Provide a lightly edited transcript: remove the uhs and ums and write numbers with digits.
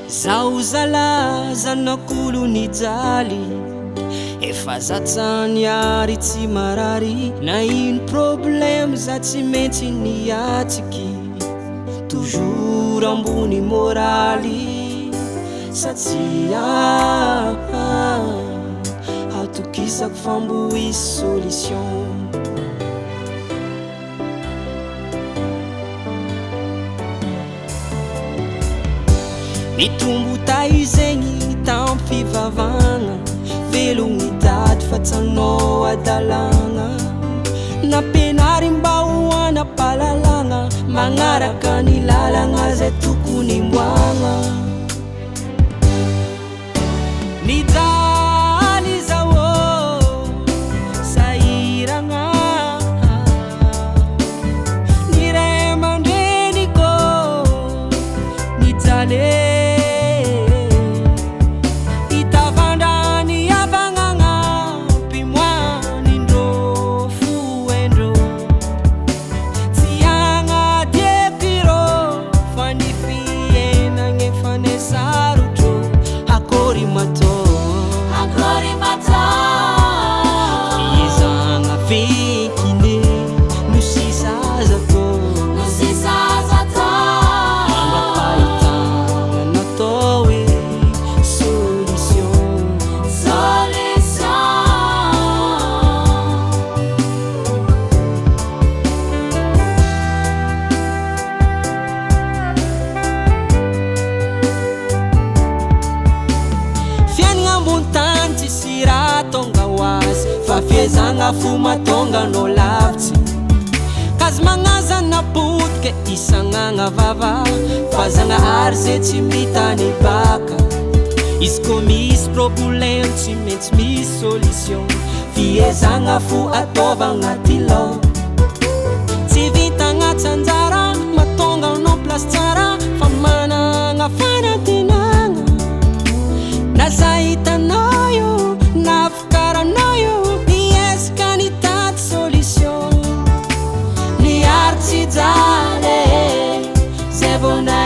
Zao zalaza nakolo nijaly efa zatsany ary tsy marary na ino problème za tsy maintsy niatsiky toujours ambony moraly satria atokisako fambo hisy solution. Nitombo taizegny tam fivavagna velogny dady fa tsanao adalagna nampenary mba hoana-palalagna magnaraka ny lalagna zay tokony mboagna. Nijaly zao sahiragna ny ray aman-dreniko nijaly fiezagna fo matonga no lavitsy kazy magnazana botika isagnagna vava fazagna ary zay tsy mitany baka izy ko misy problème tsy maintsy misy solution fiezagna fo ataovagna tilao tsy vitagna tsanjara matonga no place tsara fa managna fanantenagna na za hitanao io na fikaranao io solution ni arti zale zevona